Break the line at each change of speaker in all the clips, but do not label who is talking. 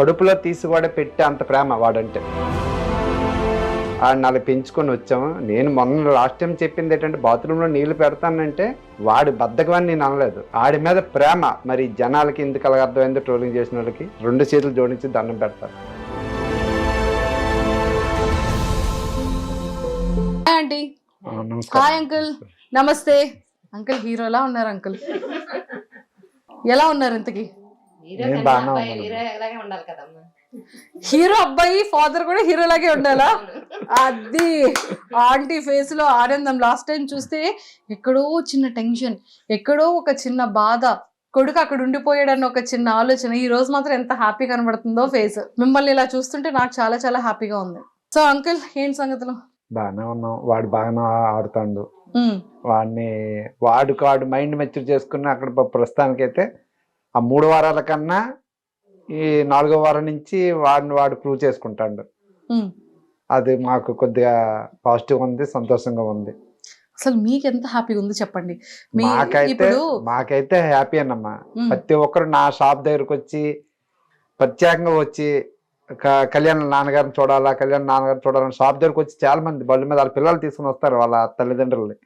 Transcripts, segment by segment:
కడుపులో తీసి కూడా పెట్టే అంత ప్రేమ వాడంటే. ఆడిని అలా పెంచుకొని వచ్చాము. నేను మొన్న లాస్ట్ టైం చెప్పింది ఏంటంటే బాత్రూంలో నీళ్లు పెడతానంటే వాడి బద్దకమని నేను అనలేదు. ఆడి మీద ప్రేమ. మరి జనాలకి ఎందుకు అలాగ అర్థమైందో ట్రోలింగ్ చేసిన వాళ్ళకి 2 చేతులు జోడించి దండం పెడతారు.
ఆంటీ హాయ్ అంకుల్ నమస్తే అంకుల్. హీరోలా ఉన్నారు అంకుల్. ఎలా ఉన్నారు ఇంతకి?
నేను బాగానే ఉన్నాను.
హీరో అబ్బాయి ఫాదర్ కూడా హీరోలాగే ఉండాలా? అది ఆంటీ ఫేస్ లో ఆనందం. లాస్ట్ టైం చూస్తే ఎక్కడో చిన్న టెన్షన్, ఎక్కడో ఒక చిన్న బాధ, కొడుకు అక్కడ ఉండిపోయాడన్న ఒక చిన్న ఆలోచన. ఈ రోజు మాత్రం ఎంత హ్యాపీ కనబడుతుందో ఫేస్. మిమ్మల్ని ఇలా చూస్తుంటే నాకు చాలా చాలా హ్యాపీగా ఉంది. సో అంకుల్ ఏంటి సంగతులు?
బాగానే ఉన్నాం. వాడు బాగానే ఆడుతాడు. వాడు మైండ్ మెచ్యూర్ చేసుకుని అక్కడ ప్రస్తుతానికైతే ఆ 3 వారాల కన్నా ఈ 4వ వారం నుంచి వాడు ప్రూవ్ చేసుకుంటాడు. అది మాకు కొద్దిగా పాజిటివ్ ఉంది, సంతోషంగా ఉంది.
అసలు మీకు ఎంత హ్యాపీగా ఉంది చెప్పండి.
మాకైతే హ్యాపీ అన్నమ్మా. ప్రతి ఒక్కరు నా షాప్ దగ్గరకు వచ్చి ప్రత్యేకంగా వచ్చి కళ్యాణ్ నాన్నగారిని చూడాలని షాప్ దగ్గరకు వచ్చి చాలా మంది బళ్ళు మీద వాళ్ళ పిల్లలు తీసుకుని వస్తారు, వాళ్ళ తల్లిదండ్రులని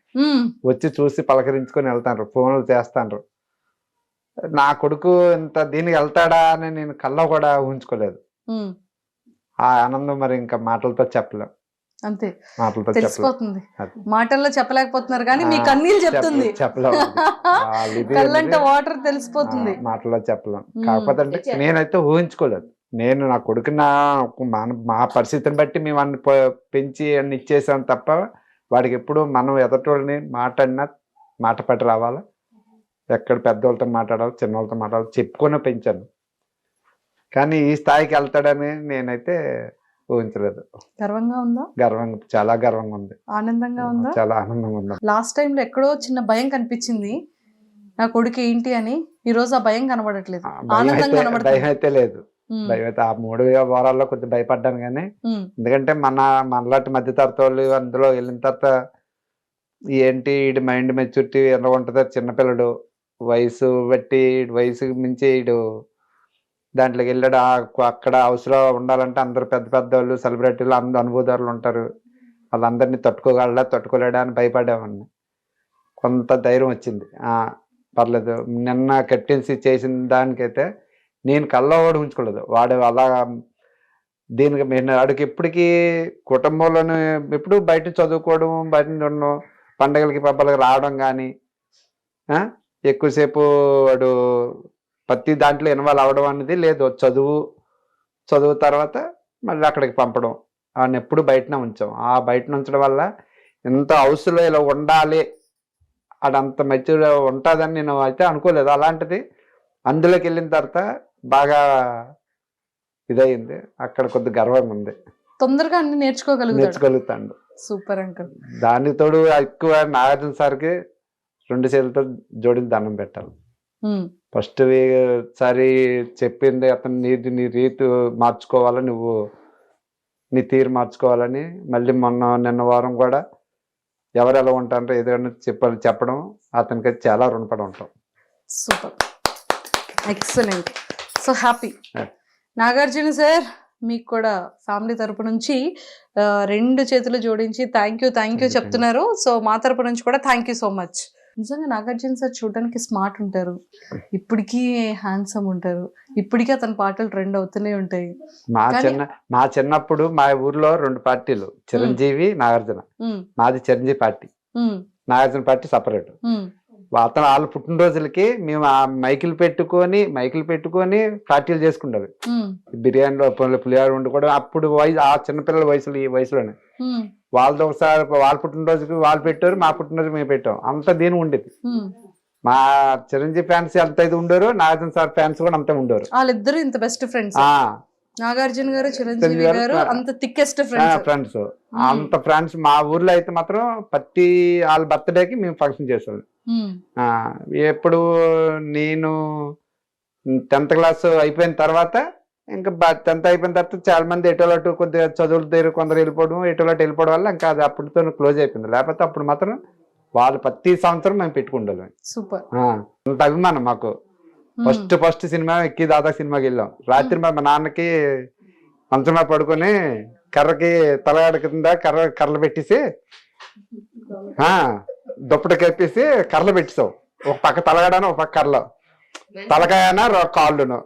వచ్చి చూసి పలకరించుకొని వెళ్తారు, ఫోన్లు చేస్తాను. నా కొడుకు ఇంత దీనికి వెళ్తాడా అని నేను కల్లో కూడా ఊహించుకోలేదు. ఆ ఆనందం మరి ఇంకా మాటలతో చెప్పలేం.
అంతే, తెలిసిపోతుంది. మాటల్లో చెప్పలేకపోతున్నారు కానీ మీ కన్నీళ్ళు చెప్తుంది, కళ్ళంట వాటర్ తెలిసిపోతుంది.
మాటల్లో చెప్పలేం. కాకపోతే అంటే నేనైతే ఊహించుకోలేదు. నేను నా కొడుకు మా పరిస్థితిని బట్టి మేము అన్ని పెంచి అన్ని ఇచ్చేసాం తప్ప వాడికి ఎప్పుడు మనం ఎదటోళ్ళని మాట పట్టి రావాలా, ఎక్కడ పెద్దవాళ్ళతో మాట్లాడాలి, చిన్నవాళ్ళతో మాట్లాడాలి చెప్పుకొని పెంచాను. కానీ ఈ స్థాయికి వెళ్తాడని నేనైతే ఊహించలేదు.
గర్వంగా ఉందా?
చాలా గర్వంగా ఉంది.
ఆనందంగా ఉందా?
చాలా ఆనందంగా ఉంది.
లాస్ట్ టైం లో ఎక్కడో చిన్న భయం కనిపించింది నా కొడుకు ఏంటి అని. ఈ రోజు ఆ భయం కనబడట్లేదు, ఆనందంగా కనబడుతుంది.
భయం అయితే లేదు. భయం అయితే ఆ 3 వారాల్లో కొద్దిగా భయపడ్డాను కానీ, ఎందుకంటే మనలాంటి మధ్య తరగతి వాళ్ళు అందులో వెళ్ళిన తర్వాత ఏంటి వీడి మైండ్ మెచ్యూరిటీ ఎలా ఉంటుందో, చిన్నపిల్లడు వయసు బట్టి వయసుకు మించి వీడు దాంట్లోకి వెళ్ళాడు. అక్కడ హౌస్లో ఉండాలంటే అందరూ పెద్ద పెద్ద వాళ్ళు, సెలబ్రిటీలు, అందరూ అనుభవదారులు ఉంటారు. వాళ్ళందరినీ తట్టుకోలేడా అని భయపడేవాడిని. కొంత ధైర్యం వచ్చింది. పర్లేదు. నిన్న కెప్టెన్సీ చేసిన దానికైతే నేను కల్లో కూడా ఉంచుకోలేదు. వాడు అలా దీనికి వాడికి ఎప్పటికీ కుటుంబంలోనే ఎప్పుడు బయట చదువుకోవడం, బయట ఉండడం, పండగలకి పబ్బలకి రావడం కానీ, ఎక్కువసేపు వాడు ప్రతి దాంట్లో ఇన్వాల్వ్ అవ్వడం అనేది లేదు. చదువు తర్వాత మళ్ళీ అక్కడికి పంపడం. వాడిని ఎప్పుడు బయటనే ఉంచాం. ఆ బయటనే ఉంచడం వల్ల ఇంత హౌస్లో ఇలా ఉండాలి, అడంత మెచ్యూర్ ఉంటుందని నేను అయితే అనుకోలేదు. అలాంటిది అందులోకి వెళ్ళిన తర్వాత బాగా ఇదయింది. అక్కడ కొద్ది గర్వంగా ఉంది.
తొందరగా అన్ని
నేర్చుకోగలుగుతాడు.
Super uncle.
దానికి తోడు ఎక్కువ నాగార్జున సార్కి 2 చేతులతో జోడించి దండం పెట్టాలి. ఫస్ట్ సారి చెప్పింది అతను నీ రీతి మార్చుకోవాలా, నువ్వు నీ తీరు మార్చుకోవాలని. మళ్ళీ నిన్న వారం కూడా ఎవరు ఎలా ఉంటారో ఏదైనా చెప్పడం అతనికి చాలా రుణపడి ఉంటాం.
Super, excellent, so happy. Nagarjuna sir, మీకు కూడా ఫ్యామిలీ తరపు నుంచి 2 చేతులు జోడించి థ్యాంక్ యూ చెప్తున్నారు. సో మా తరపు నుంచి కూడా థ్యాంక్ యూ సో మచ్. నిజంగా నాగార్జున సార్ చూడడానికి స్మార్ట్ ఉంటారు, ఇప్పటికీ హ్యాండ్సమ్ ఉంటారు, ఇప్పటికీ అతని పాటలు ట్రెండ్ అవుతూనే ఉంటాయి.
మా చిన్నప్పుడు మా ఊర్లో 2 పార్టీలు, చిరంజీవి, నాగార్జున. మాది Chiranjeevi party, Nagarjuna party separate. అతను వాళ్ళ పుట్టినరోజులకి మేము ఆ మైకులు పెట్టుకొని పార్టీలు చేసుకుంటారు. బిర్యానీలో పులిహోర వండుకోవడం. అప్పుడు ఆ చిన్నపిల్లల ఈ వయసులోనే వాళ్ళతో ఒకసారి వాళ్ళ పుట్టినరోజుకి వాళ్ళు పెట్టారు, మా పుట్టినరోజుకి మేము పెట్టాం. అంత దీని ఉండేది. మా చిరంజీవి ఫ్యాన్స్ ఎంత ఇది ఉండరు, నాగార్జున సార్ ఫ్యాన్స్ కూడా అంతే ఉండరు.
వాళ్ళిద్దరు ఇంత బెస్ట్ ఫ్రెండ్స్. నాగార్జున గారు, చిరంజీవి గారు అంత థిక్కెస్ట్
ఫ్రెండ్స్. అంత ఫ్రెండ్స్. మా ఊర్లో అయితే మాత్రం ప్రతి వాళ్ళ బర్త్డేకి మేము ఫంక్షన్ చేసేవాళ్ళం. ఎప్పుడు నేను 10th క్లాస్ అయిపోయిన తర్వాత, ఇంకా 10th అయిపోయిన తర్వాత చాలా మంది ఎటోలటు కొద్దిగా చదువుల దగ్గర కొందరు వెళ్ళిపోవడం వల్ల ఇంకా అది అప్పటితో క్లోజ్ అయిపోయింది. లేకపోతే అప్పుడు మాత్రం వాళ్ళు ప్రతి సంవత్సరం మేము పెట్టుకుంటాం.
సూపర్.
అంత అభిమానం మాకు. ఫస్ట్ సినిమా ఎక్కి దాదా సినిమాకి వెళ్ళాం. రాత్రి మా నాన్నకి మంచం మీద పడుకొని కర్రకి తలగాడ కింద కర్రలు పెట్టేసి దుప్పటి కప్పేసి కర్రలు పెట్టేసావు. ఒక పక్క తలగాడను ఒక పక్క కర్రలు, తలకాయన కాళ్ళును.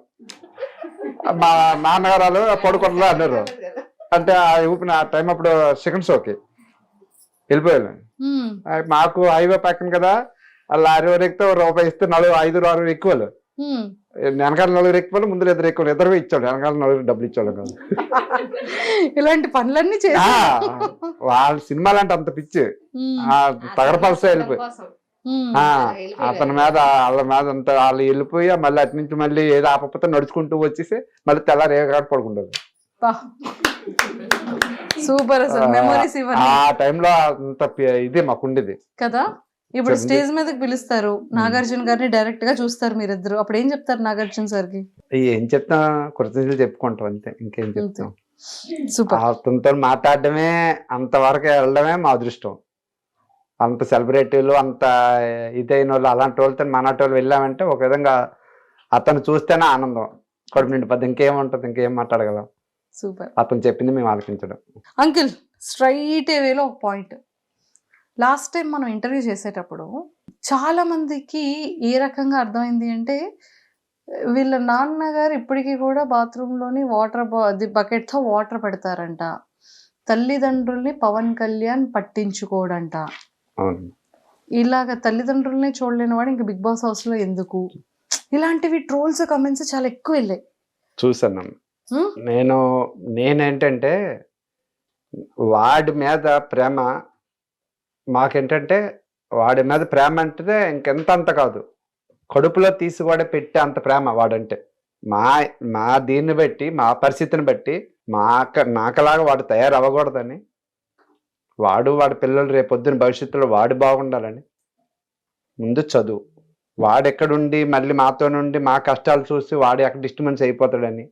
మా నాన్నగారు పడుకుంటా అన్నారు. అంటే ఊపిన ఆ టైం అప్పుడు సెకండ్ షోకి వెళ్ళిపోయాను. మాకు హైవే పక్కన కదా, ఆ లారీ వారు ఎక్కితే రూపాయి ఇస్తే 5-6 ఎక్కువలు, వెనకాల 4 ఎక్కువలు, ముందు 2 ఎక్కువలు, 2 ఇచ్చాడు. వెనకాల 4 డబ్బులు ఇచ్చాడు కాదు.
ఇలాంటి పనులన్నీ
వాళ్ళ సినిమాలు అంటే అంత పిచ్చి. తగడపలస వెళ్ళిపోయి అతని మీద వాళ్ళ మీద అంత వాళ్ళు వెళ్ళిపోయి మళ్ళీ అటు నుంచి మళ్ళీ ఏదో ఆపకపోతే నడుచుకుంటూ వచ్చేసి మళ్ళీ తెల్లారి ఏ కాడ పడుకుంటారు.
సూపర్ అసలు మెమరీస్ ఇవన్నీ.
ఆ టైంలో అంత ఇది మాకుండేది
కదా. ఇప్పుడు స్టేజ్ మీదకి పిలుస్తారు, నాగార్జున గారిని డైరెక్ట్ గా చూస్తారు మీరిద్దరు, అప్పుడు ఏం చెప్తారు నాగార్జున సార్ కి?
ఏం చెప్తా, కృతజ్ఞతలు చెప్పుకుంటాం అంతే, ఇంకేం చెప్తాం.
సూపర్.
అతనితో మాట్లాడడమే, అంతవరకు వెళ్ళడమే మా అదృష్టం. అంత సెలబ్రిటీలు, అంత ఇదైన వాళ్ళు, అలాంటి వాళ్ళతో మనటి వాళ్ళు వెళ్ళామంటే ఒక విధంగా అతను చూస్తేనే ఆనందం, కడుపు నిండిపోద్ది. ఇంకేముంటది, ఇంకేం మాట్లాడగలం.
సూపర్.
అతను చెప్పింది మేము ఆలకించడం.
అంకిల్ స్ట్రైట్ వేలో ఒక పాయింట్, లాస్ట్ టైం మనం ఇంటర్వ్యూ చేసేటప్పుడు చాలా మందికి ఏ రకంగా అర్థమైంది అంటే, వీళ్ళ నాన్నగారు ఇప్పటికీ కూడా బాత్రూంలోని బకెట్తో వాటర్ పెడతారంట, తల్లిదండ్రుల్ని పవన్ కళ్యాణ్ పట్టించుకోడంట. ఇలాగ తల్లిదండ్రులనే చూడలేని వాడు ఇంక బిగ్ బాస్ హౌస్ లో ఎందుకు? ఇలాంటివి ట్రోల్స్ కమెంట్స్ చాలా ఎక్కువ వెళ్ళాయి.
చూసాను నేనేంటంటే, వాడి మీద ప్రేమ మాకేంటంటే, వాడి మీద ప్రేమ అంటే ఇంకెంత అంత కాదు, కడుపులో తీసి పెట్టే అంత ప్రేమ వాడంటే. మా దీన్ని బట్టి, మా పరిస్థితిని బట్టి, నాకలాగా వాడు తయారవ్వకూడదని, వాడి పిల్లలు రేపొద్దున భవిష్యత్తులో వాడు బాగుండాలని ముందు చదువు, వాడెక్కడుండి మళ్ళీ మాతో నుండి మా కష్టాలు చూసి వాడు ఎక్కడ డిస్టర్బెన్స్ అయిపోతాడని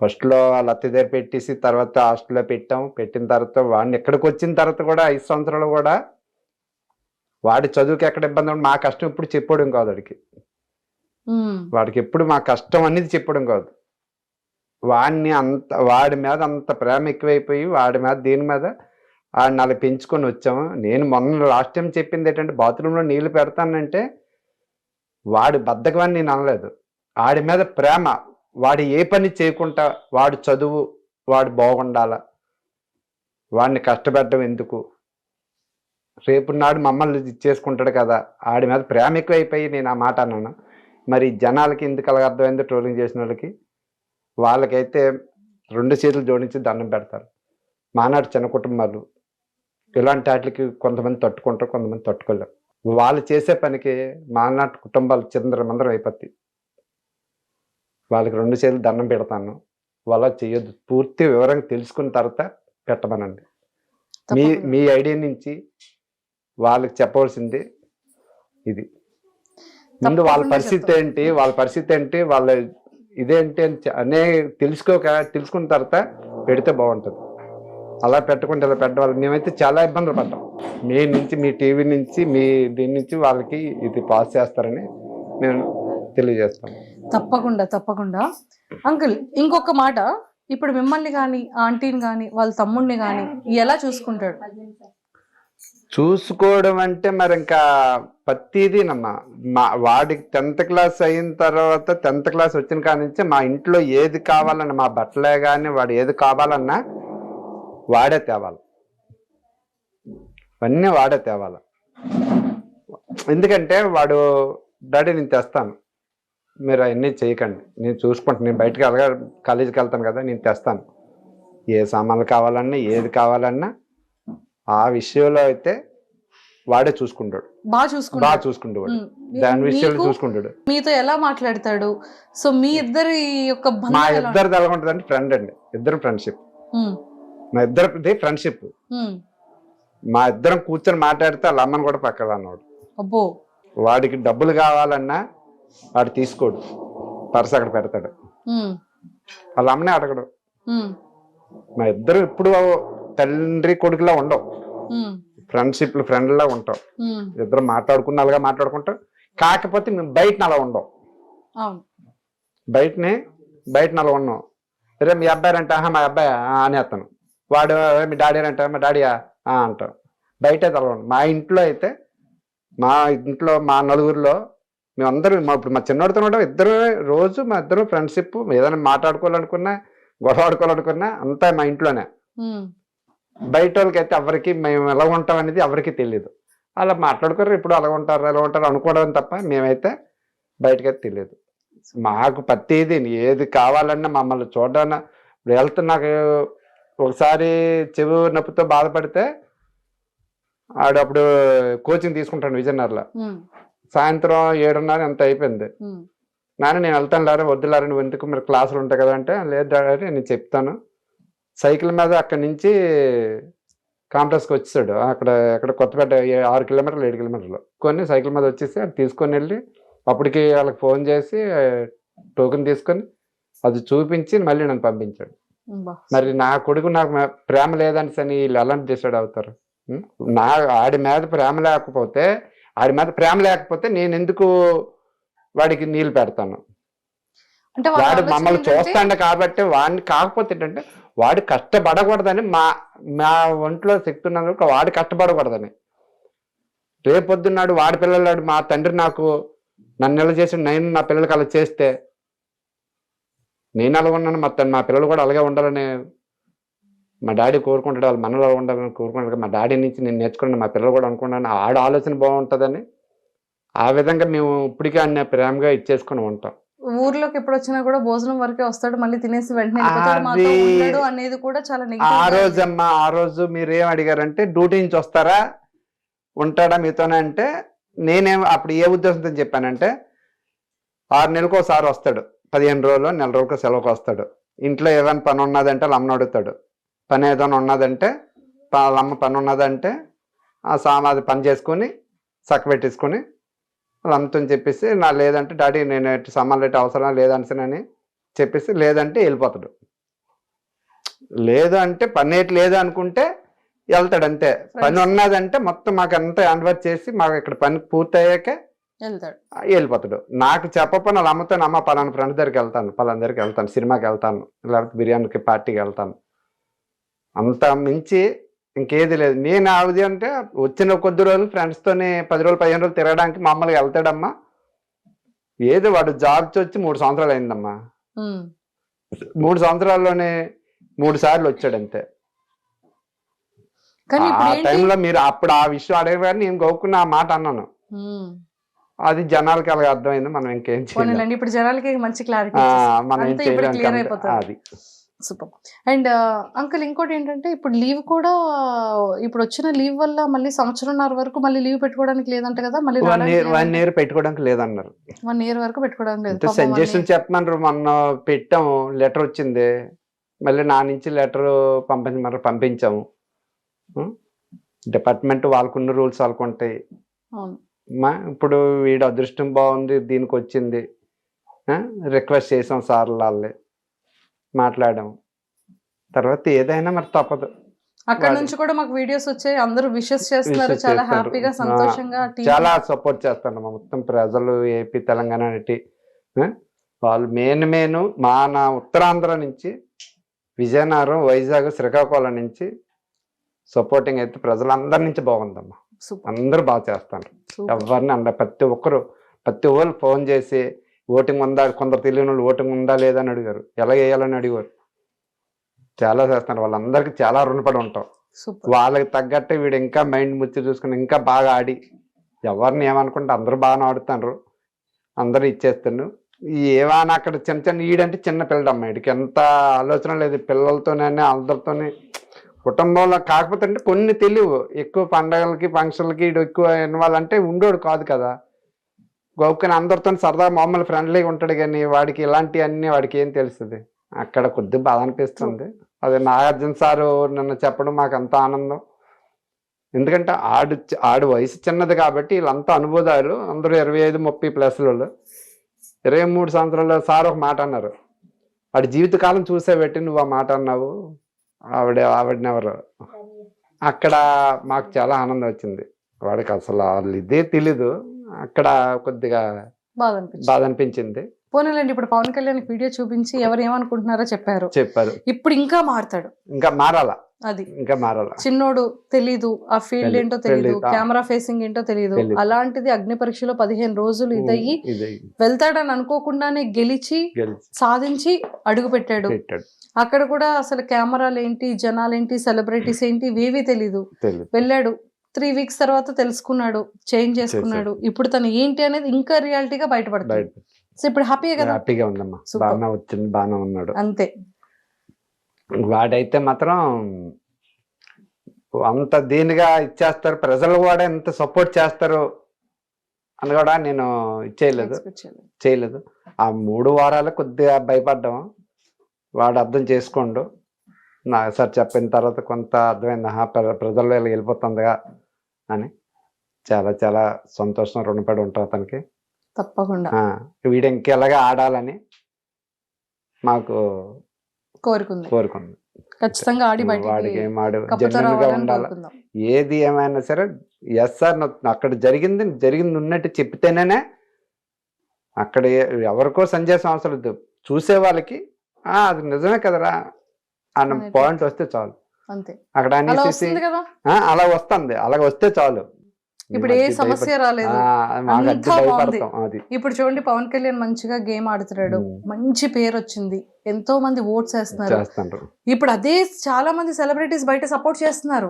ఫస్ట్లో వాళ్ళ అత్త దగ్గర పెట్టేసి తర్వాత హాస్టల్లో పెట్టిన తర్వాత వాడిని ఎక్కడికి వచ్చిన తర్వాత కూడా 5 సంవత్సరాలు కూడా వాడి చదువుకి ఎక్కడ ఇబ్బంది ఉండి మా కష్టం ఎప్పుడు చెప్పడం కాదు వాడికి ఎప్పుడు మా కష్టం అనేది చెప్పడం కాదు. వాడి మీద అంత ప్రేమ ఎక్కువైపోయి వాడి మీద దీని మీద వాడిని అలా పెంచుకొని వచ్చాము. నేను మొన్న లాస్ట్ టైం చెప్పింది ఏంటంటే, బాత్రూంలో నీళ్లు పెడతానంటే వాడి బద్ధకమని నేను అనలేదు, వాడి మీద ప్రేమ. వాడు ఏ పని చేయకుండా వాడు చదువు, వాడు బాగుండాల, వాడిని కష్టపెట్టడం ఎందుకు, రేపు నాడు మమ్మల్ని చేసుకుంటాడు కదా, ఆడి మీద ప్రేమ ఎక్కువైపోయి నేను ఆ మాట అన్నాను. మరి జనాలకి ఎందుకు అలాగ అర్థమైందో, ట్రోలింగ్ చేసిన వాళ్ళకి, వాళ్ళకైతే 2 చేతులు జోడించి దండం పెడతారు. మానాడు చిన్న కుటుంబాలు ఇలాంటి వాటికి కొంతమంది తట్టుకుంటారు, కొంతమంది తట్టుకోలేరు. వాళ్ళు చేసే పనికి మానాటి కుటుంబాలు చిందరమందరం అయిపోతాయి. వాళ్ళకి 2 చేతులు దండం పెడతాను, వాళ్ళ చేయొద్దు. పూర్తి వివరంగా తెలుసుకున్న తర్వాత పెట్టమనండి. మీ ఐడియా నుంచి వాళ్ళకి చెప్పవలసింది ఇది. ముందు వాళ్ళ పరిస్థితి ఏంటి, వాళ్ళ ఇదేంటి అనే తెలుసుకున్న తర్వాత పెడితే బాగుంటుంది. అలా పెట్టకుండా ఇలా పెట్టడం మేమైతే చాలా ఇబ్బందులు పడ్డాం. మీ టీవీ నుంచి, మీ దీని నుంచి వాళ్ళకి ఇది పాస్ చేస్తారని నేను తెలియజేస్తాను.
తప్పకుండా అంకుల్. ఇంకొక మాట, ఇప్పుడు మిమ్మల్ని కానీ, ఆంటీని కానీ, వాళ్ళ తమ్ముడిని కానీ ఎలా చూసుకుంటాడు?
చూసుకోవడం అంటే మరి ఇంకా ప్రతిదీనమ్మా. వాడికి 10th క్లాస్ అయిన తర్వాత, 10th క్లాస్ వచ్చిన కాడి నుంచి మా ఇంట్లో ఏది కావాలన్నా, మా బట్టలే కానీ వాడు ఏది కావాలన్నా వాడే తేవాలి, అన్నీ వాడే తేవాలి. ఎందుకంటే వాడు డాడీ నేను తెస్తాను, మీరు అవన్నీ చేయకండి, నేను చూసుకుంటాను, నేను బయటకు కాలేజీకి వెళ్తాను కదా, నేను తెస్తాను, ఏ సామాన్లు కావాలన్నా ఏది కావాలన్నా ఆ విషయంలో అయితే వాడే చూసుకుంటాడు, బాగా చూసుకుంటాడు. దాని విషయంలో చూసుకుంటాడు.
మీతో ఎలా మాట్లాడతాడు? సో మీ ఇద్దరి యొక్క
మా ఇద్దరిది ఎలా ఉంటుంది అంటే ఫ్రెండ్ అండి, ఇద్దరు ఫ్రెండ్షిప్. మా ఇద్దరిది ఫ్రెండ్షిప్. మా ఇద్దరం కూర్చొని మాట్లాడితే వాళ్ళ అమ్మని కూడా పక్కన అన్నాడు. వాడికి డబ్బులు కావాలన్నా వాడు తీసుకోడు, పర్స్ అక్కడ పెడతాడు, వాళ్ళ అమ్మనే అడగడు. మా ఇద్దరు ఇప్పుడు తండ్రి కొడుకులా ఉండవు, ఫ్రెండ్షిప్ ఫ్రెండ్లా ఉంటాం. ఇద్దరు మాట్లాడుకున్న అలాగా మాట్లాడుకుంటాం. కాకపోతే మేము బయట అలా ఉండవు.
అవును.
బయట నలుగురు ఉన్నాం. రే మీ అబ్బాయి అంటే మా అబ్బాయి అనేస్తాను. వాడు మీ డాడీ అంటే మా డాడీయా అంటాం. బయట తలవండి. మా ఇంట్లో అయితే మా నలుగురిలో మేమందరూ ఇప్పుడు మా చిన్నోడితో ఉంటాం. ఇద్దరు రోజు మా ఇద్దరు ఫ్రెండ్షిప్, ఏదైనా మాట్లాడుకోవాలనుకున్నా గొడవ ఆడుకోవాలనుకున్నా అంతా మా ఇంట్లోనే. బయట వాళ్ళకి అయితే ఎవరికి మేము ఎలా ఉంటాం అనేది ఎవరికి తెలియదు. అలా మాట్లాడుకోరు, ఇప్పుడు అలా ఉంటారు అనుకోవడం తప్ప మేమైతే బయటకైతే తెలియదు. మాకు ప్రతిదీ ఏది కావాలన్నా మమ్మల్ని చూడడానికి ఇప్పుడు వెళ్తే నాకు ఒకసారి చెవి నొప్పితో బాధపడితే అప్పుడు కోచింగ్ తీసుకుంటాను విజయనగరంలో. సాయంత్రం 7:30 ఎంత అయిపోయింది. నేను వెళ్తాను లేరా వద్దులారా నువ్వు ఎందుకు మీరు క్లాసులు ఉంటాయి కదా అంటే లేదు డాడీ నేను చెప్తాను. సైకిల్ మీద అక్కడి నుంచి కాంప్లెక్స్కి వచ్చేసాడు. అక్కడ కొత్తపేట 6 కిలోమీటర్లు 7 కిలోమీటర్లు సైకిల్ మీద వచ్చేసి అది తీసుకొని వెళ్ళి అప్పటికి వాళ్ళకి ఫోన్ చేసి టోకెన్ తీసుకొని అది చూపించి మళ్ళీ నన్ను పంపించాడు. మరి నా కొడుకు నాకు ప్రేమ లేదని సని వీళ్ళు ఎలాంటి డిసైడ్ అవుతారు? ఆడి మీద ప్రేమ లేకపోతే నేను ఎందుకు వాడికి నీళ్ళు పెడతాను? వాడు మమ్మల్ని చూస్తాడు కాబట్టి వాడిని కాకపోతే ఏంటంటే వాడు కష్టపడకూడదని మా ఒంట్లో శక్తి ఉన్నందుకు వాడు కష్టపడకూడదని. రేపొద్దున్నాడు వాడి పిల్లలాడు మా తండ్రి నన్ను ఎలా చేసి నేను నా పిల్లలకి అలా చేస్తే నేను అలాగ ఉన్నాను, మా పిల్లలు కూడా అలాగే ఉండాలని మా డాడీ కోరుకుంటాడు. వాళ్ళ మనలో ఉండాలని కోరుకుంటాడు. మా డాడీ నుంచి నేను నేర్చుకున్నాను, మా పిల్లలు కూడా అనుకున్నాను ఆడ ఆలోచన బాగుంటుందని. ఆ విధంగా మేము ఇప్పటికే అన్న ప్రేమగా ఇచ్చేసుకుని ఉంటాం.
ఊర్లోకి ఎప్పుడు వచ్చినా కూడా భోజనం వరకే వస్తాడు, మళ్ళీ తినేసి వెంటనే అనేది కూడా చాలా
ఆ రోజు మీరేం అడిగారంటే డ్యూటీ నుంచి వస్తారా ఉంటాడా మీతోనే అంటే నేనేం అప్పుడు ఏ ఉద్దేశంతో చెప్పానంటే 6 నెలలకు ఒకసారి వస్తాడు, 15 రోజులు నెల రోజులకు సెలవుకి వస్తాడు. ఇంట్లో ఏదైనా పని ఉన్నదంటే వాళ్ళ అమ్మని అడుగుతాడు. పని ఏదైనా ఉన్నదంటే వాళ్ళ అమ్మ పని ఉన్నదంటే ఆ సామాది పని చేసుకొని చక్కబెట్టేసుకొని వాళ్ళ అమ్మతో చెప్పేసి లేదంటే డాడీ నేను సామాన్లు ఎట్టి అవసరం లేదనిసనని చెప్పేసి లేదంటే వెళ్ళిపోతాడు. లేదు అంటే పని ఏటి లేదు అనుకుంటే వెళ్తాడు అంతే. పని ఉన్నదంటే మొత్తం మాకు అంతా అన్వర్ట్ చేసి మాకు ఇక్కడ పని పూర్తయ్యాకే వెళ్ళిపోతాడు. నాకు చెప్పపోయిన వాళ్ళ అమ్మతో అమ్మ పలానా ఫ్రెండ్స్ దగ్గరికి వెళ్తాను, సినిమాకి వెళ్తాను, లేకపోతే బిర్యానీకి పార్టీకి వెళ్తాను, అంత మించి ఇంకేది లేదు. నేను ఆవిది అంటే వచ్చిన కొద్ది రోజులు ఫ్రెండ్స్తోనే 10 రోజులు 15 రోజులు తిరగడానికి మామూలుగా వెళ్తాడమ్మా. ఏదో వాడు జాబ్ వచ్చి 3 సంవత్సరాలు అయిందమ్మా. 3 సంవత్సరాల్లోనే 3 సార్లు వచ్చాడు అంతే. ఆ టైంలో మీరు అప్పుడు ఆ విషయం అడగగానే నేను గోక్కున్న ఆ మాట అన్నాను. అది జనాలకి అలాగే అర్థమైంది. మనం ఇంకేం చేయాలి,
ఇప్పుడు జనాలకి మంచి క్లారిటీ
మనం ఏం చేయలేం. అది
సూపర్. అండ్ అంకుల్ ఇంకోటి ఏంటంటే ఇప్పుడు లీవ్ కూడా ఇప్పుడు వచ్చిన లీవ్ వల్ల మళ్ళీ 1.5 సంవత్సరం వరకు మళ్ళీ లీవ్ పెట్టుకోవడానికి లేదంట కదా? మళ్ళీ
1 year పెట్టుకోవడానికి లేదన్నారు.
1 year వరకు పెట్టుకోవడానికి లేదు.
సజెషన్ చెప్పమన్నారు. మొన్న పెట్టాము, లెటర్ వచ్చింది, మళ్ళీ నా నుంచి లెటర్ పంపించాము. డిపార్ట్మెంట్ వాళ్ళకున్న రూల్స్ వాళ్ళకు ఉంటాయి. ఇప్పుడు వీడు అదృష్టం బాగుంది దీనికి వచ్చింది, రిక్వెస్ట్ చేసాం సార్ వాళ్ళే మాట్లాడాం. తర్వాత ఏదైనా మరి తప్పదు.
అక్కడ నుంచి కూడా మాకు వీడియోస్ వచ్చాయి, అందరూ విషెస్ చేస్తున్నారు, చాలా హ్యాపీగా సంతోషంగా
చాలా సపోర్ట్ చేస్తాను. మొత్తం ప్రజలు ఏపీ తెలంగాణ వాళ్ళు మెయిన్ నా ఉత్తరాంధ్ర నుంచి విజయనగరం వైజాగ్ శ్రీకాకుళం నుంచి సపోర్టింగ్ అయితే ప్రజలందరి నుంచి బాగుందమ్మా. అందరూ బాగా చేస్తాను. ఎవరిని ప్రతి ఒక్కరు ఫోన్ చేసి ఓటింగ్ ఉందా, కొందరు తెలియని వాళ్ళు ఓటింగ్ ఉందా లేదా అని అడిగారు, ఎలా వేయాలని అడిగారు. చాలా చేస్తున్నారు. వాళ్ళందరికీ చాలా రుణపడి ఉంటాం. వాళ్ళకి తగ్గట్టు వీడు ఇంకా మైండ్ ముచ్చి చూసుకుని ఇంకా బాగా ఆడి ఎవరిని ఏమనుకుంటే అందరూ బాగా ఆడుతున్నారు, అందరూ ఇచ్చేస్తున్నారు. ఏమైనా అక్కడ చిన్న ఈడంటే చిన్న పిల్లడమ్మా, వీడికి ఎంత ఆలోచన లేదు. పిల్లలతోనే అందరితోనే కుటుంబంలో కాకపోతే అంటే కొన్ని తెలియవు. ఎక్కువ పండగలకి ఫంక్షన్లకి వీడు ఎక్కువ ఇన్వాల్వ్ అంటే ఉండోడు కాదు కదా. గోపుకొని అందరితో సరదా మామూలు ఫ్రెండ్లీగా ఉంటాడు, కానీ వాడికి ఇలాంటివన్నీ వాడికి ఏం తెలుస్తుంది. అక్కడ కొద్దిగా బాధ అనిపిస్తుంది. అదే నాగార్జున సారు నిన్న చెప్పడం మాకు అంత ఆనందం. ఎందుకంటే ఆడు వయసు చిన్నది కాబట్టి వీళ్ళంతా అనుభూతాలు, అందరూ 25-30+ 23 సంవత్సరాల సార్ ఒక మాట అన్నారు, వాడి జీవితకాలం చూసే పెట్టి నువ్వు ఆ మాట అన్నావు, ఆవిడనెవరు. అక్కడ మాకు చాలా ఆనందం వచ్చింది. వాడికి అసలు వాళ్ళు ఇదే తెలీదు. అక్కడ కొద్దిగా బాధ అనిపించింది.
పోనీలేండి, ఇప్పుడు పవన్ కళ్యాణ్ వీడియో చూపించి ఎవరు ఏమనుకుంటున్నారో చెప్పారు. ఇప్పుడు ఇంకా మారుతాడు,
ఇంకా మారాలా,
అది
ఇంకా మారాలా.
చిన్నోడు తెలీదు, ఆ ఫీల్డ్ ఏంటో తెలీదు, కెమెరా ఫేసింగ్ ఏంటో తెలీదు. అలాంటిది అగ్ని పరీక్షలో 15 రోజులు ఇదయ్యి వెళ్తాడని అనుకోకుండానే గెలిచి సాధించి అడుగు పెట్టాడు. అక్కడ కూడా అసలు కెమెరాలు ఏంటి, జనాలేంటి, సెలబ్రిటీస్ ఏంటి ఇవేవి తెలీదు. వెళ్ళాడు, 3 వీక్స్ తర్వాత తెలుసుకున్నాడు, చేంజ్ చేసుకున్నాడు. ఇప్పుడు తను ఏంటి అనేది ఇంకా రియాలిటీగా బయటపడుతుంది. సో ఇప్పుడు హ్యాపీగా కదా,
హ్యాపీగా ఉందమ్మా, బాగా వచ్చింది, బాగానే ఉన్నాడు.
అంతే.
వాడైతే మాత్రం అంత దీనిగా ఇచ్చేస్తారు, ప్రజలు కూడా ఎంత సపోర్ట్ చేస్తారు అని కూడా నేను చేయలేదు. ఆ 3 వారాలు కొద్దిగా భయపడ్డాం, వాడు అర్థం చేసుకోండు. సార్ చెప్పిన తర్వాత కొంత అర్థమైంది, ప్రజల్లో వెళ్ళిపోతుందిగా అని. చాలా చాలా సంతోషం, రుణపడి ఉంటాం అతనికి.
తప్పకుండా
వీడు ఇంకెలాగా ఆడాలని మాకు కోరుకుంది.
ఖచ్చితంగా ఆడి
వాడికి ఏం జెన్యున్గా ఉండాలి. ఏది ఏమైనా సరే ఎస్ సార్ అక్కడ జరిగింది ఉన్నట్టు చెప్తేనే, అక్కడ ఎవరికో సందేశం అవసరం లేదు, చూసే వాళ్ళకి అది నిజమే కదరా అన్న పాయింట్ వస్తే చాలు. అక్కడ అలా వస్తుంది, అలాగ వస్తే చాలు.
ఇప్పుడు ఏ సమస్య రాలేదు, ఇప్పుడు చూడండి పవన్ కళ్యాణ్ మంచిగా గేమ్ ఆడుతున్నాడు, మంచి పేరు వచ్చింది, ఎంతో మంది ఓట్స్ వేస్తున్నారు. ఇప్పుడు అదే చాలా మంది సెలబ్రిటీస్ బయట సపోర్ట్ చేస్తున్నారు,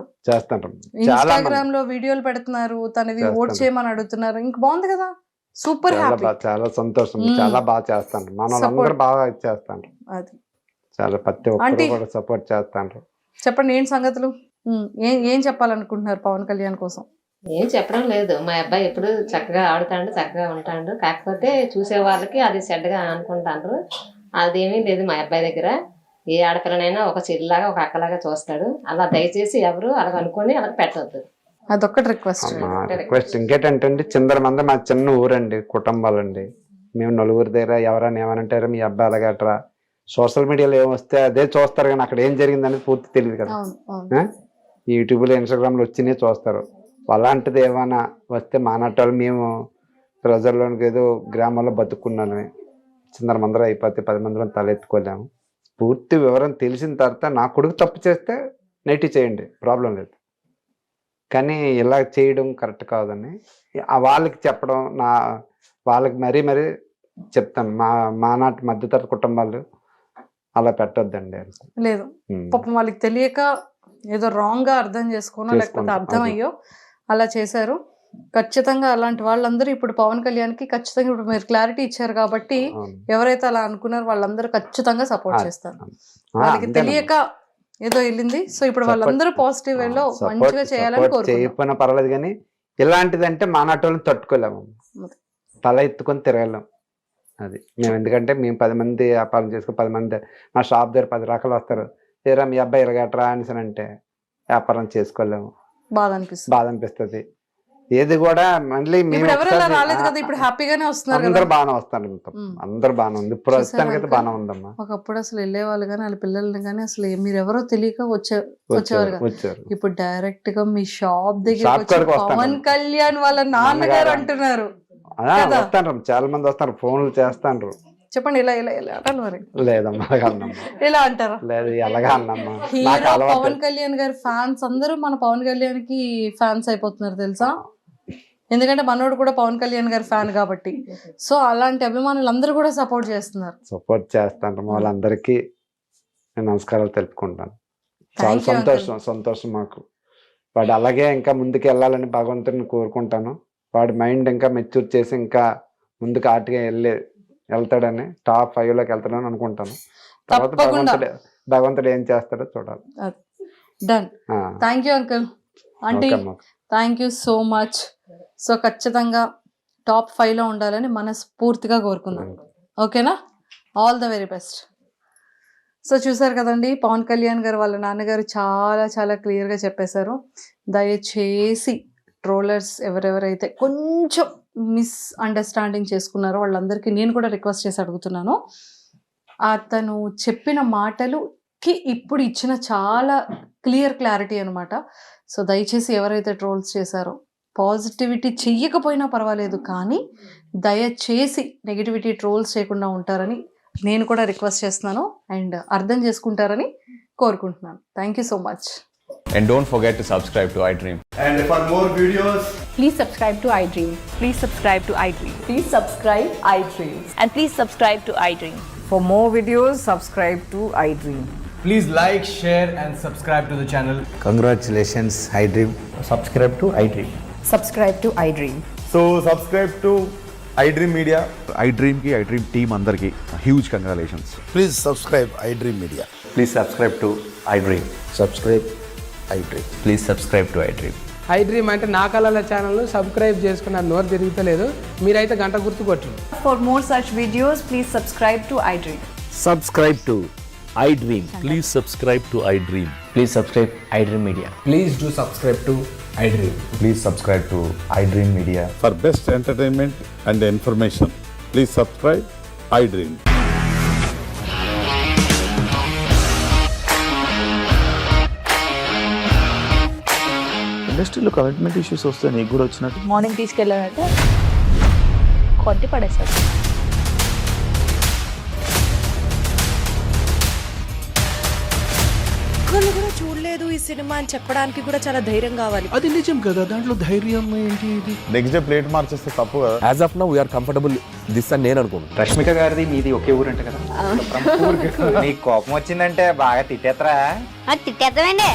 ఇన్స్టాగ్రామ్ లో వీడియోలు పెడుతున్నారు, తనవి ఓట్ చేయమని అడుగుతున్నారు. ఇంక బాగుంది కదా, సూపర్ హ్యాపీ,
చాలా సంతోషం. చాలా బాగా చేస్తాను, మనోళ్ళందరూ బాగా చేస్తాను.
అది
చాలా ప్రతి ఒక్కరు కూడా సపోర్ట్ చేస్తాను.
చెప్పండి ఏంటి సంగతులు, ఏం చెప్పాలనుకుంటున్నారు పవన్ కళ్యాణ్ కోసం?
ఏం చెప్పడం లేదు, మా అబ్బాయి ఎప్పుడు చక్కగా ఆడుతాడు, చక్కగా ఉంటాడు. కాకపోతే చూసే వాళ్ళకి అది చెడ్డగా అనుకుంటారు, అదేమీ లేదు మా అబ్బాయి దగ్గర. ఏ ఆడపిల్లనైనా ఒక చెల్లిలాగా ఒక అక్కలాగా చూస్తాడు. అలా దయచేసి ఎవరు అలా అనుకుని అలా పెట్టవద్దు,
అదొక్కటి రిక్వెస్ట్.
ఇంకేంటంటే చిందర మంది మా చిన్న ఊరండి, కుటుంబాలండి. మేము నలుగురి దగ్గర ఎవరైనా ఏమనంటారు మీ అబ్బాయి అలాగట్రా, సోషల్ మీడియాలో ఏమొస్తే అదే చూస్తారు, కానీ అక్కడ ఏం జరిగింది అనేది పూర్తి తెలియదు కదా. యూట్యూబ్లో ఇన్స్టాగ్రామ్లో వచ్చినాయి చూస్తారు. అలాంటిది ఏమైనా వస్తే మానట్టాలు మేము ప్రజల్లోనికి ఏదో గ్రామాల్లో బతుకున్నాను, చిందర మందర అయిపోతే 10 మందిలో తలెత్తుకోలేము. పూర్తి వివరం తెలిసిన తర్వాత నా కొడుకు తప్పు చేస్తే నెట్టి చేయండి, ప్రాబ్లం లేదు. కానీ ఇలా చేయడం కరెక్ట్ కాదని వాళ్ళకి చెప్పడం, వాళ్ళకి మరీ చెప్తాను, మా నాటి మధ్యతరగతి కుటుంబాలు అలా పెట్టొద్దండి.
లేదు పాపం వాళ్ళకి తెలియక ఏదో రాంగ్ గా అర్థం చేసుకోనో లేకపోతే అర్థమయ్యో అలా చేశారు. ఖచ్చితంగా అలాంటి వాళ్ళందరూ ఇప్పుడు పవన్ కళ్యాణ్ కి ఖచ్చితంగా ఇప్పుడు మీరు క్లారిటీ ఇచ్చారు కాబట్టి ఎవరైతే అలా అనుకున్నారో వాళ్ళందరూ ఖచ్చితంగా సపోర్ట్ చేస్తారు. వాళ్ళకి తెలియక ఏదో వెళ్ళింది, సో ఇప్పుడు వాళ్ళందరూ పాజిటివ్ వేలో మంచిగా చేయాలని కోరుకుంటున్నాం.
పర్వాలేదు, కానీ ఇలాంటిదంటే మానాటోళ్ళని తట్టుకోలేము, తల ఎత్తుకొని తిరగలేం. అది మేము ఎందుకంటే మేము 10 మంది వ్యాపారం చేసుకుని 10 మంది మా షాప్ దగ్గర 10 రకాలు వస్తారు, ఏరా మీ అబ్బాయి ఇరగట్రా అని అంటే వ్యాపారం చేసుకోలేము, బాధ అనిపిస్తుంది. ఏది కూడా మళ్ళీ
ఇప్పుడు హ్యాపీగానే వస్తున్నారు,
అందరు బాగానే వస్తారు, అందరు బాగానే ఉంది, ఇప్పుడు ప్రస్తుతానికైతే బాగానే ఉందమ్మా.
ఒకప్పుడు అసలు వెళ్ళేవాళ్ళు కానీ వాళ్ళ పిల్లల్ని కానీ అసలు మీరు ఎవరో తెలియక వచ్చేవారు. ఇప్పుడు డైరెక్ట్ గా మీ షాప్ దగ్గర పవన్ కళ్యాణ్ వాళ్ళ నాన్నగారు అంటున్నారు,
వస్తాను, చాలా మంది వస్తారు, ఫోన్లు చేస్తాను.
చెప్పండి ఇలా ఇలా ఇలా అంటారు మరి?
లేదమ్మా,
ఇలా అంటారా?
లేదు, ఎలాగా అన్నమ్మా.
హీరో పవన్ కళ్యాణ్ గారి ఫ్యాన్స్ అందరూ మన పవన్ కళ్యాణ్ కి ఫ్యాన్స్ అయిపోతున్నారు తెలుసా, ఎందుకంటే మనోడు కూడా పవన్ కళ్యాణ్ గారి ఫ్యాన్ కాబట్టి. సో అలాంటి అభిమానులు అందరూ కూడా సపోర్ట్ చేస్తాను.
వాళ్ళందరికీ నేను నమస్కారాలు తెలుపుకుంటాను. చాలా సంతోషం మాకు. వాడు అలాగే ఇంకా ముందుకు వెళ్ళాలని భగవంతుడిని కోరుకుంటాను. వాడి మైండ్ ఇంకా మెచ్యూర్ చేసి ఇంకా ముందుకు ఆర్ట్గా వెళ్తాడని, టాప్ 5 లోకి వెళ్తాడని అనుకుంటాను. తర్వాత భగవంతుడు ఏం చేస్తాడో చూడాలి.
Done. Thank you uncle, aunty, thank you so much. So ఖచ్చితంగా టాప్ 5 లో ఉండాలని మనస్ఫూర్తిగా కోరుకుందాం. ఓకేనా? All the very best. So చూసారు కదండి, పవన్ కళ్యాణ్ గారు వాళ్ళ నాన్నగారు చాలా చాలా క్లియర్గా చెప్పేశారు. దయచేసి ట్రోలర్స్ ఎవరెవరైతే కొంచెం మిస్అండర్స్టాండింగ్ చేసుకున్నారో వాళ్ళందరికీ నేను కూడా రిక్వెస్ట్ చేసి అడుగుతున్నాను, అతను చెప్పిన మాటలుకి ఇప్పుడు ఇచ్చిన చాలా క్లియరిటీ అనమాట. సో దయచేసి ఎవరైతే ట్రోల్స్ చేశారో పాజిటివిటీ చెయ్యకపోయినా పర్వాలేదు, కానీ దయచేసి నెగిటివిటీ ట్రోల్స్ చేయకుండా ఉంటారని నేను కూడా రిక్వెస్ట్ చేస్తున్నాను అండ్ అర్థం చేసుకుంటారని కోరుకుంటున్నాను. Thank you so much.
And don't forget to subscribe to iDream.
And for more videos,
Please subscribe to iDream.
Please subscribe to iDream.
Please subscribe iDream.
And please subscribe to iDream.
For more videos, subscribe to iDream.
please like, share, and subscribe to the channel.
Congratulations, iDream.
Subscribe to iDream.
Subscribe to iDream.
So subscribe to iDream Media.
iDream ki iDream team andarki huge congratulations.
Please subscribe iDream Media.
Please subscribe to iDream.
Subscribe iDream.
Please subscribe to iDream.
iDream అంటే నా కళల ఛానల్ను subscribe చేసుకున్న నోరు తిరుగుతలేదు, మీరైతే గంట గుర్తు కొట్టండి.
For more such videos, please subscribe to iDream.
Subscribe to iDream.
Please subscribe to iDream.
Please subscribe iDream Media.
Please do subscribe to iDream.
Please subscribe to iDream Media.
For best entertainment and information, please subscribe iDream.
ఇండస్ట్రీలో commitment issues వస్తే నీకు కూడా వచ్చినట్టు
morning తీసుకెళ్ళారంటే కొట్టి పడేస్తారు.
ఒక్కళ్ళు కూడా చూడలేదు ఈ సినిమా అని చెప్పడానికి కూడా చాలా ధైర్యం కావాలి.
అది నిజం కదా, దాంట్లో ధైర్యం ఏంటి? ఇది
నెక్స్ట్ డే ప్లేట్ మార్చేస్తే తప్పు కదా.
As of now, we are comfortable this అని నేను అనుకుంటున్నాను.
రష్మిక గారిది మీది ఒకే ఊరంట కదా. నీకు కోపం వచ్చిందంటే బాగా తిట్టేత్తరా?
తిట్టేద్దామండి.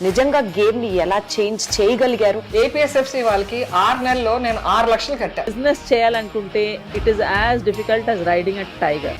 నిజంగా గేమ్ ని ఎలా చేంజ్ చేయగలిగారు?
ఏపీఎస్ఎఫ్సి వాళ్ళకి 6 నెలల్లో నేను 6 లక్షలు కట్టా.
బిజినెస్ చేయాలనుకుంటే it is as difficult as riding a tiger.